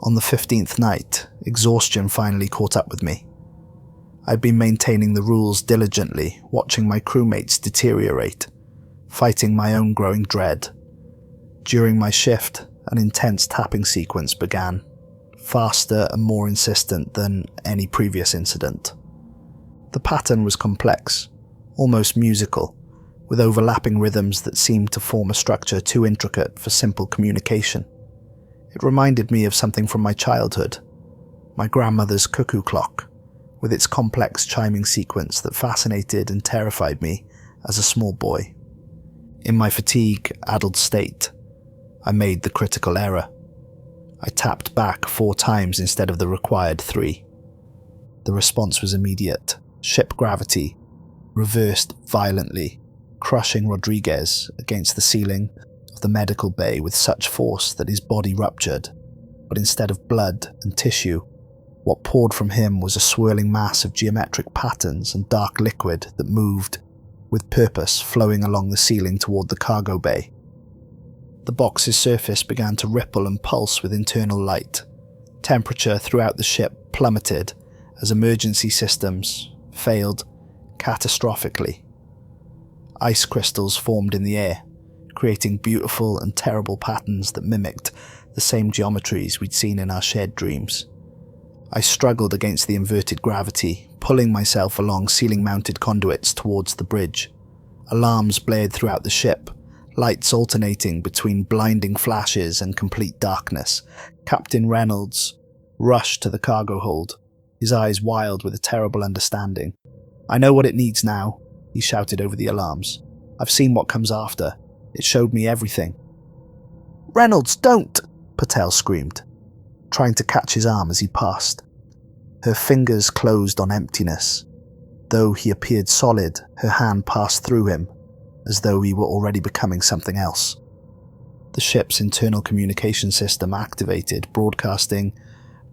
On the 15th night, exhaustion finally caught up with me. I'd been maintaining the rules diligently, watching my crewmates deteriorate, fighting my own growing dread. During my shift, an intense tapping sequence began, faster and more insistent than any previous incident. The pattern was complex, almost musical, with overlapping rhythms that seemed to form a structure too intricate for simple communication. It reminded me of something from my childhood, my grandmother's cuckoo clock, with its complex chiming sequence that fascinated and terrified me as a small boy. In my fatigue-addled state, I made the critical error. I tapped back 4 times instead of the required 3. The response was immediate. Ship gravity reversed violently, crushing Rodriguez against the ceiling of the medical bay with such force that his body ruptured, but instead of blood and tissue, what poured from him was a swirling mass of geometric patterns and dark liquid that moved, with purpose, flowing along the ceiling toward the cargo bay. The box's surface began to ripple and pulse with internal light. Temperature throughout the ship plummeted as emergency systems failed catastrophically. Ice crystals formed in the air, creating beautiful and terrible patterns that mimicked the same geometries we'd seen in our shared dreams. I struggled against the inverted gravity, pulling myself along ceiling-mounted conduits towards the bridge. Alarms blared throughout the ship, lights alternating between blinding flashes and complete darkness. Captain Reynolds rushed to the cargo hold, his eyes wild with a terrible understanding. "I know what it needs now," he shouted over the alarms. "I've seen what comes after. It showed me everything." "Reynolds, don't!" Patel screamed, trying to catch his arm as he passed. Her fingers closed on emptiness. Though he appeared solid, her hand passed through him, as though he were already becoming something else. The ship's internal communication system activated, broadcasting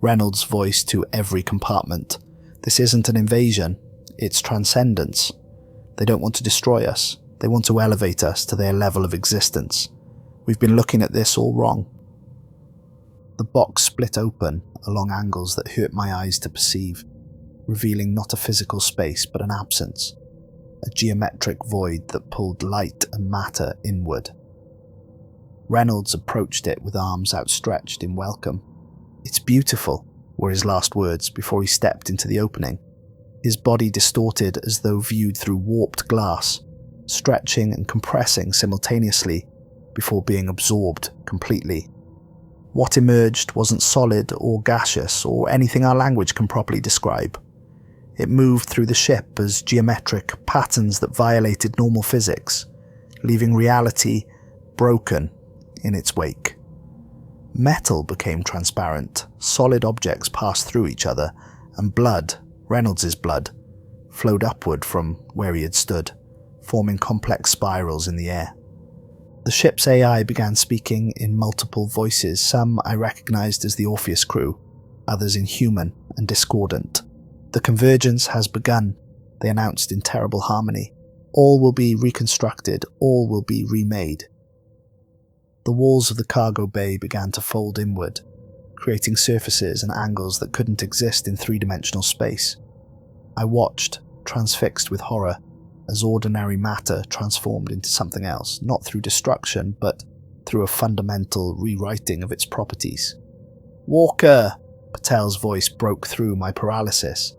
Reynolds' voice to every compartment. "This isn't an invasion, it's transcendence. They don't want to destroy us, they want to elevate us to their level of existence. We've been looking at this all wrong." The box split open along angles that hurt my eyes to perceive, revealing not a physical space but an absence, a geometric void that pulled light and matter inward. Reynolds approached it with arms outstretched in welcome. "It's beautiful," were his last words before he stepped into the opening, his body distorted as though viewed through warped glass, stretching and compressing simultaneously before being absorbed completely. What emerged wasn't solid or gaseous or anything our language can properly describe. It moved through the ship as geometric patterns that violated normal physics, leaving reality broken in its wake. Metal became transparent, solid objects passed through each other, and blood, Reynolds' blood, flowed upward from where he had stood, forming complex spirals in the air. The ship's AI began speaking in multiple voices, some I recognized as the Orpheus crew, others in human and discordant. "The convergence has begun," they announced in terrible harmony. "All will be reconstructed, all will be remade." The walls of the cargo bay began to fold inward, creating surfaces and angles that couldn't exist in 3-dimensional space. I watched, transfixed with horror, as ordinary matter transformed into something else, not through destruction, but through a fundamental rewriting of its properties. "Walker!" Patel's voice broke through my paralysis.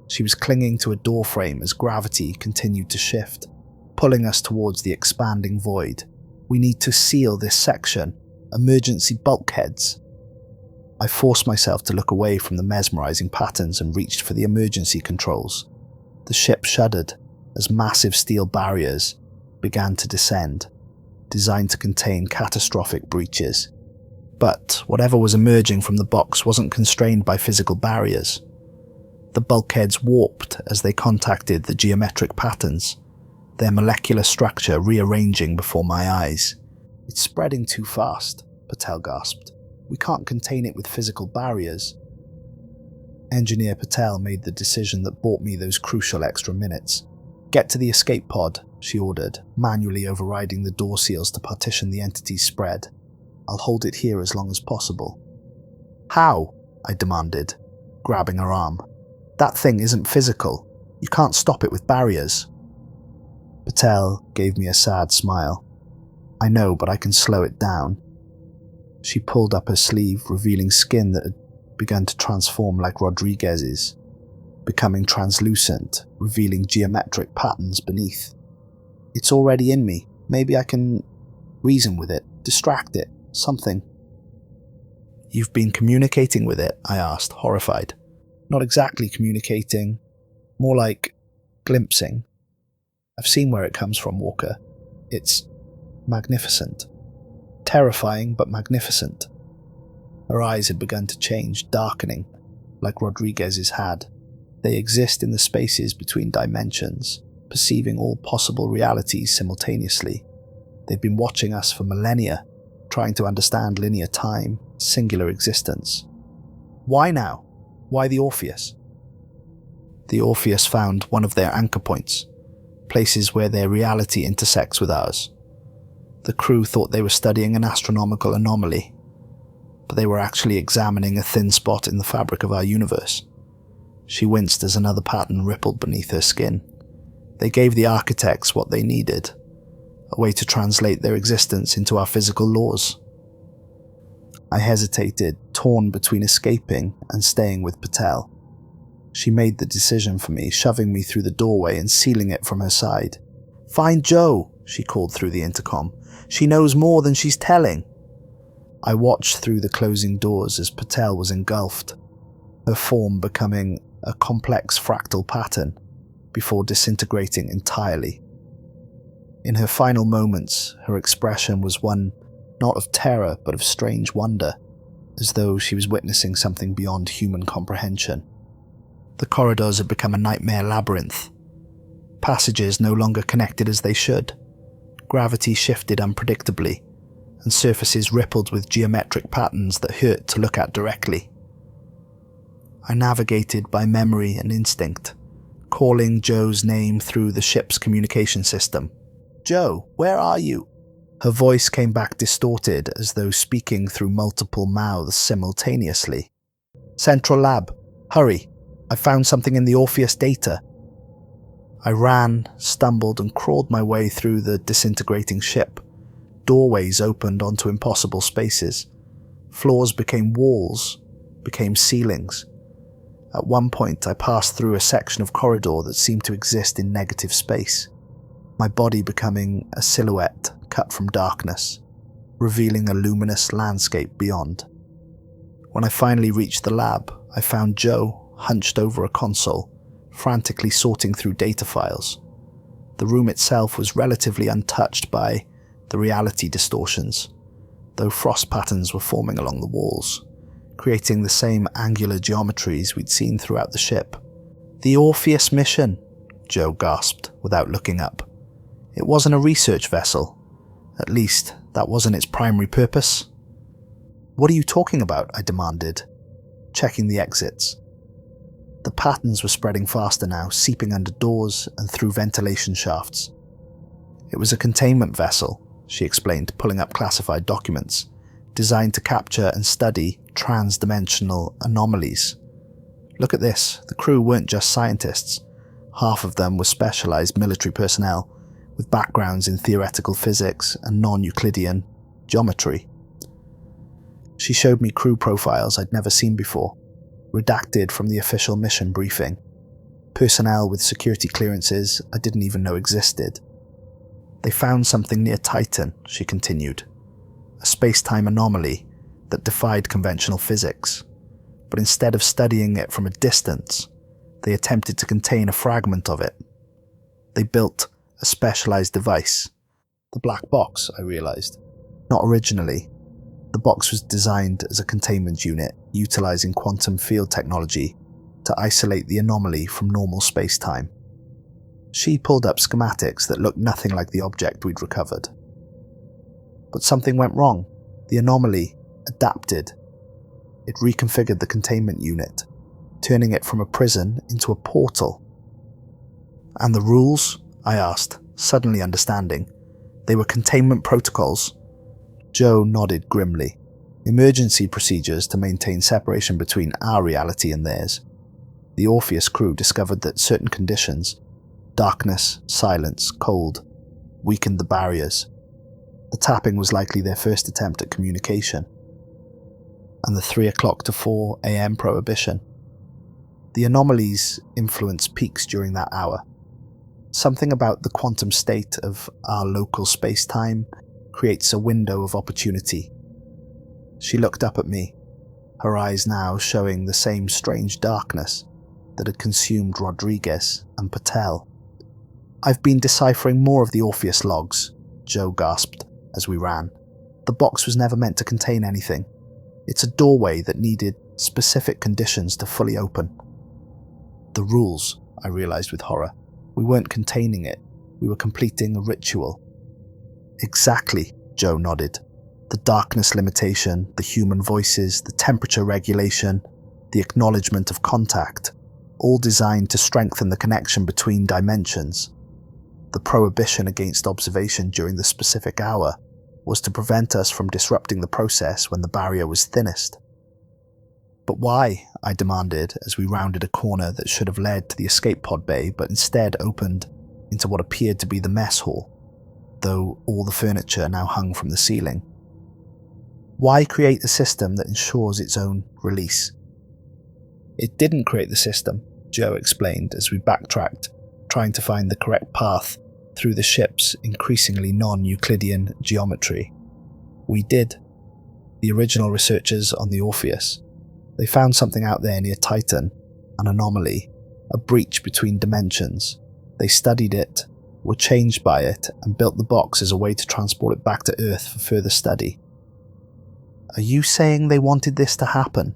She was clinging to a doorframe as gravity continued to shift, pulling us towards the expanding void. "We need to seal this section. Emergency bulkheads." I forced myself to look away from the mesmerizing patterns and reached for the emergency controls. The ship shuddered as massive steel barriers began to descend, designed to contain catastrophic breaches. But whatever was emerging from the box wasn't constrained by physical barriers. The bulkheads warped as they contacted the geometric patterns, their molecular structure rearranging before my eyes. "It's spreading too fast," Patel gasped. "We can't contain it with physical barriers." Engineer Patel made the decision that bought me those crucial extra minutes. "Get to the escape pod," she ordered, manually overriding the door seals to partition the entity's spread. "I'll hold it here as long as possible." "How?" I demanded, grabbing her arm. "That thing isn't physical. You can't stop it with barriers." Patel gave me a sad smile. "I know, but I can slow it down." She pulled up her sleeve, revealing skin that had begun to transform like Rodriguez's, becoming translucent, revealing geometric patterns beneath. "It's already in me. Maybe I can reason with it, distract it, something." "You've been communicating with it?" I asked, horrified. "Not exactly communicating, more like glimpsing. I've seen where it comes from, Walker. It's magnificent. Terrifying, but magnificent." Her eyes had begun to change, darkening, like Rodriguez's had. They exist in the spaces between dimensions, perceiving all possible realities simultaneously. They've been watching us for millennia, trying to understand linear time, singular existence. "Why now? Why the Orpheus?" "The Orpheus found one of their anchor points, places where their reality intersects with ours. The crew thought they were studying an astronomical anomaly, but they were actually examining a thin spot in the fabric of our universe." She winced as another pattern rippled beneath her skin. "They gave the architects what they needed, a way to translate their existence into our physical laws." I hesitated, torn between escaping and staying with Patel. She made the decision for me, shoving me through the doorway and sealing it from her side. "Find Joe," she called through the intercom. "She knows more than she's telling." I watched through the closing doors as Patel was engulfed, her form becoming a complex fractal pattern before disintegrating entirely. In her final moments, her expression was one not of terror but of strange wonder, as though she was witnessing something beyond human comprehension. The corridors had become a nightmare labyrinth. Passages no longer connected as they should. Gravity shifted unpredictably, and surfaces rippled with geometric patterns that hurt to look at directly. I navigated by memory and instinct, calling Joe's name through the ship's communication system. "Joe, where are you?" Her voice came back distorted, as though speaking through multiple mouths simultaneously. "Central Lab, hurry. I found something in the Orpheus data." I ran, stumbled, and crawled my way through the disintegrating ship. Doorways opened onto impossible spaces. Floors became walls, became ceilings. At one point, I passed through a section of corridor that seemed to exist in negative space, my body becoming a silhouette cut from darkness, revealing a luminous landscape beyond. When I finally reached the lab, I found Joe hunched over a console, frantically sorting through data files. The room itself was relatively untouched by the reality distortions, though frost patterns were forming along the walls, creating the same angular geometries we'd seen throughout the ship. "The Orpheus mission," Joe gasped without looking up. "It wasn't a research vessel. At least, that wasn't its primary purpose." "What are you talking about?" I demanded, checking the exits. The patterns were spreading faster now, seeping under doors and through ventilation shafts. "It was a containment vessel," she explained, pulling up classified documents, designed to capture and study trans-dimensional anomalies. "Look at this. The crew weren't just scientists. Half of them were specialized military personnel, with backgrounds in theoretical physics and non-Euclidean geometry." She showed me crew profiles I'd never seen before, redacted from the official mission briefing. Personnel with security clearances I didn't even know existed. "They found something near Titan," she continued, "a space-time anomaly that defied conventional physics. But instead of studying it from a distance, they attempted to contain a fragment of it. They built a specialized device. The black box, I realized. Not originally. The box was designed as a containment unit, utilizing quantum field technology to isolate the anomaly from normal space-time. She pulled up schematics that looked nothing like the object we'd recovered. But something went wrong. The anomaly adapted. It reconfigured the containment unit, turning it from a prison into a portal. "And the rules?" I asked, suddenly understanding. They were containment protocols. Joe nodded grimly. Emergency procedures to maintain separation between our reality and theirs. The Orpheus crew discovered that certain conditions, darkness, silence, cold, weakened the barriers. The tapping was likely their first attempt at communication. And the 3 o'clock to 4 a.m. prohibition. The anomalies influenced peaks during that hour. Something about the quantum state of our local space-time creates a window of opportunity. She looked up at me, her eyes now showing the same strange darkness that had consumed Rodriguez and Patel. "I've been deciphering more of the Orpheus logs," Joe gasped as we ran. "The box was never meant to contain anything. It's a doorway that needed specific conditions to fully open." "The rules," I realized with horror. "We weren't containing it. We were completing a ritual." "Exactly," Joe nodded. "The darkness limitation, the human voices, the temperature regulation, the acknowledgement of contact, all designed to strengthen the connection between dimensions. The prohibition against observation during the specific hour was to prevent us from disrupting the process when the barrier was thinnest." "But why?" I demanded as we rounded a corner that should have led to the escape pod bay but instead opened into what appeared to be the mess hall, though all the furniture now hung from the ceiling. "Why create a system that ensures its own release?" "It didn't create the system," Joe explained as we backtracked, trying to find the correct path through the ship's increasingly non-Euclidean geometry. "We did. The original researchers on the Orpheus. They found something out there near Titan, an anomaly, a breach between dimensions. They studied it, were changed by it, and built the box as a way to transport it back to Earth for further study." "Are you saying they wanted this to happen?"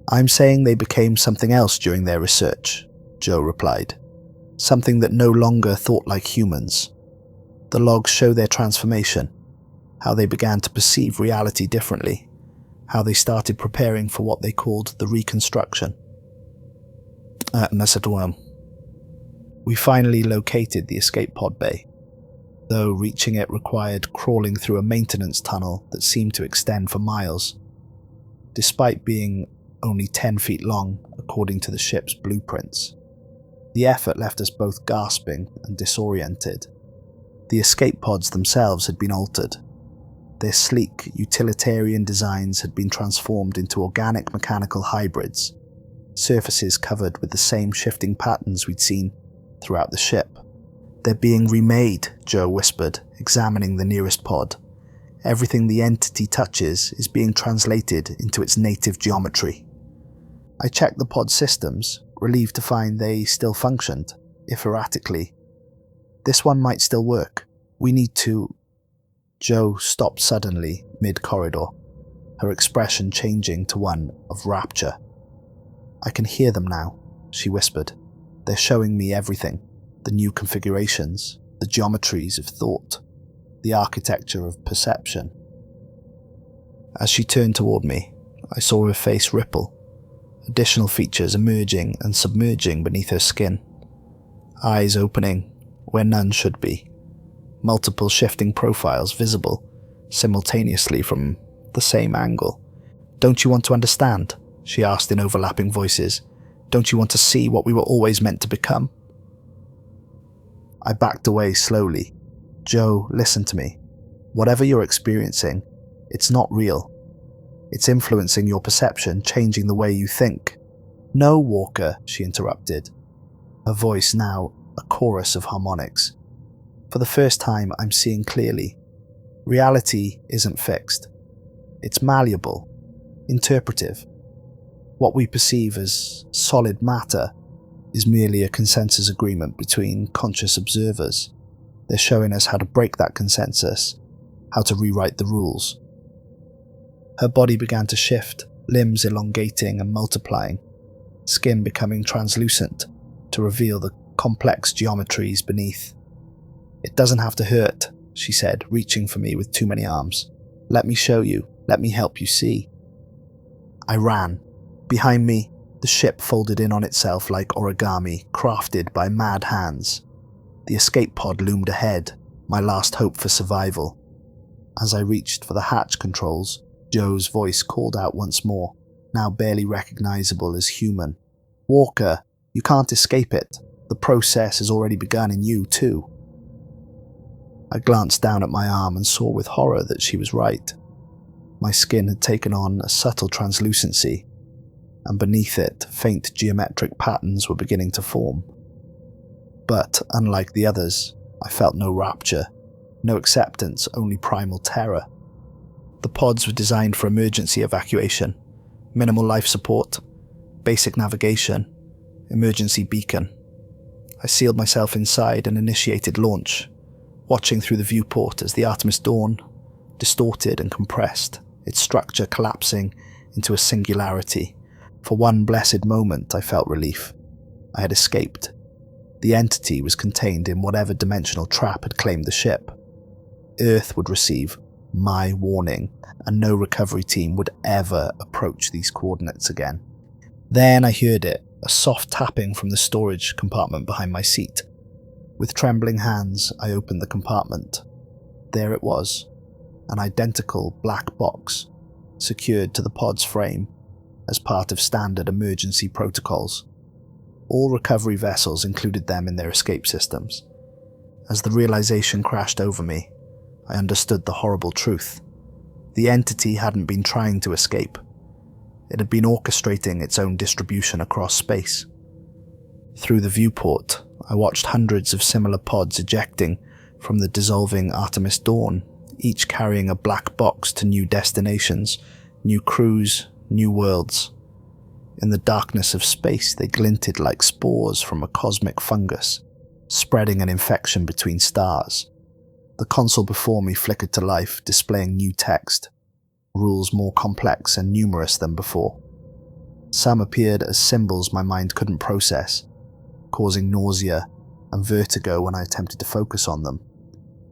"I'm saying they became something else during their research," Joe replied. "Something that no longer thought like humans. The logs show their transformation, how they began to perceive reality differently, how they started preparing for what they called the reconstruction." We finally located the escape pod bay, though reaching it required crawling through a maintenance tunnel that seemed to extend for miles. Despite being only 10 feet long, according to the ship's blueprints, the effort left us both gasping and disoriented. The escape pods themselves had been altered. Their sleek, utilitarian designs had been transformed into organic mechanical hybrids, surfaces covered with the same shifting patterns we'd seen throughout the ship. "They're being remade," Joe whispered, examining the nearest pod. "Everything the entity touches is being translated into its native geometry." I checked the pod systems, relieved to find they still functioned, if erratically. "This one might still work. We need to..." Joe stopped suddenly, mid-corridor, her expression changing to one of rapture. "I can hear them now," she whispered. "They're showing me everything. The new configurations, the geometries of thought, the architecture of perception." As she turned toward me, I saw her face ripple, additional features emerging and submerging beneath her skin. Eyes opening where none should be. Multiple shifting profiles visible simultaneously from the same angle. "Don't you want to understand?" she asked in overlapping voices. "Don't you want to see what we were always meant to become?" I backed away slowly. "Joe, listen to me. Whatever you're experiencing, it's not real. It's influencing your perception, changing the way you think." "No, Walker," she interrupted, her voice now a chorus of harmonics. "For the first time, I'm seeing clearly. Reality isn't fixed. It's malleable, interpretive. What we perceive as solid matter is merely a consensus agreement between conscious observers. They're showing us how to break that consensus, how to rewrite the rules." Her body began to shift, limbs elongating and multiplying, skin becoming translucent to reveal the complex geometries beneath. "It doesn't have to hurt," she said, reaching for me with too many arms. "Let me show you. Let me help you see." I ran. Behind me, the ship folded in on itself like origami, crafted by mad hands. The escape pod loomed ahead, my last hope for survival. As I reached for the hatch controls, Joe's voice called out once more, now barely recognizable as human. "Walker, you can't escape it. The process has already begun in you, too." I glanced down at my arm and saw with horror that she was right. My skin had taken on a subtle translucency, and beneath it, faint geometric patterns were beginning to form. But, unlike the others, I felt no rapture, no acceptance, only primal terror. The pods were designed for emergency evacuation, minimal life support, basic navigation, emergency beacon. I sealed myself inside and initiated launch, watching through the viewport as the Artemis Dawn distorted and compressed, its structure collapsing into a singularity. For one blessed moment, I felt relief. I had escaped. The entity was contained in whatever dimensional trap had claimed the ship. Earth would receive my warning, and no recovery team would ever approach these coordinates again. Then I heard it, a soft tapping from the storage compartment behind my seat. With trembling hands, I opened the compartment. There it was, an identical black box, secured to the pod's frame as part of standard emergency protocols. All recovery vessels included them in their escape systems. As the realization crashed over me, I understood the horrible truth. The entity hadn't been trying to escape. It had been orchestrating its own distribution across space. Through the viewport, I watched hundreds of similar pods ejecting from the dissolving Artemis Dawn, each carrying a black box to new destinations, new crews, new worlds. In the darkness of space, they glinted like spores from a cosmic fungus, spreading an infection between stars. The console before me flickered to life, displaying new text, rules more complex and numerous than before. Some appeared as symbols my mind couldn't process, causing nausea and vertigo when I attempted to focus on them.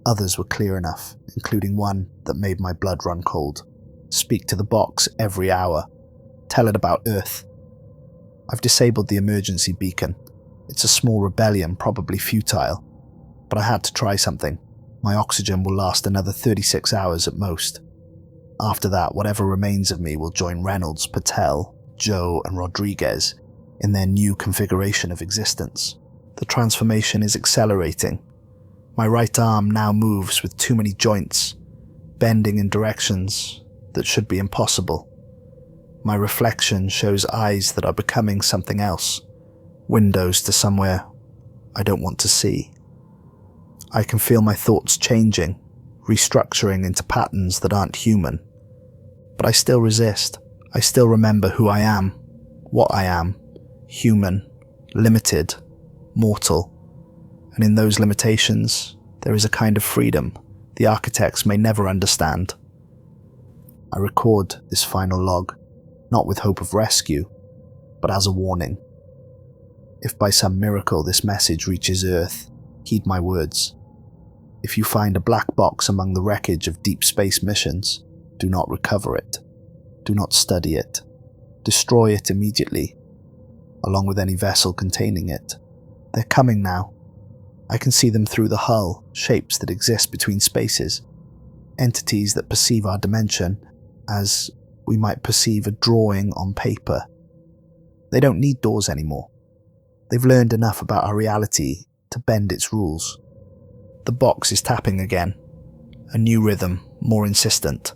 Others were clear enough, including one that made my blood run cold. Speak to the box every hour. Tell it about Earth. I've disabled the emergency beacon. It's a small rebellion, probably futile. But I had to try something. My oxygen will last another 36 hours at most. After that, whatever remains of me will join Reynolds, Patel, Joe, and Rodriguez in their new configuration of existence. The transformation is accelerating. My right arm now moves with too many joints, bending in directions that should be impossible. My reflection shows eyes that are becoming something else, windows to somewhere I don't want to see. I can feel my thoughts changing, restructuring into patterns that aren't human. But I still resist. I still remember who I am, what I am, human, limited, mortal. And in those limitations, there is a kind of freedom the architects may never understand. I record this final log, not with hope of rescue, but as a warning. If by some miracle this message reaches Earth, heed my words. If you find a black box among the wreckage of deep space missions, do not recover it. Do not study it. Destroy it immediately, along with any vessel containing it. They're coming now. I can see them through the hull, shapes that exist between spaces, entities that perceive our dimension as we might perceive a drawing on paper. They don't need doors anymore. They've learned enough about our reality to bend its rules. The box is tapping again, a new rhythm, more insistent.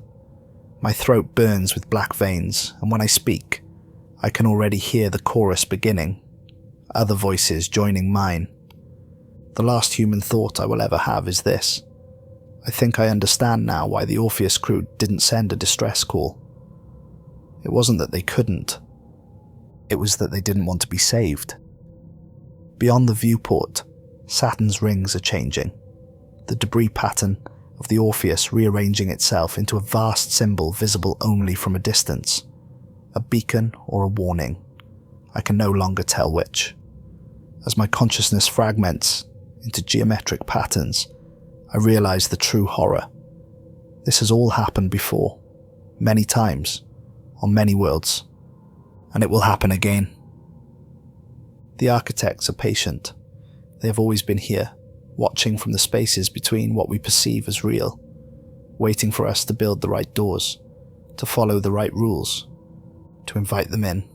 My throat burns with black veins, and when I speak, I can already hear the chorus beginning, other voices joining mine. The last human thought I will ever have is this. I think I understand now why the Orpheus crew didn't send a distress call. It wasn't that they couldn't. It was that they didn't want to be saved. Beyond the viewport, Saturn's rings are changing. The debris pattern of the Orpheus rearranging itself into a vast symbol visible only from a distance. A beacon or a warning. I can no longer tell which. As my consciousness fragments into geometric patterns, I realize the true horror. This has all happened before, many times, on many worlds, and it will happen again. The architects are patient. They have always been here, watching from the spaces between what we perceive as real, waiting for us to build the right doors, to follow the right rules, to invite them in.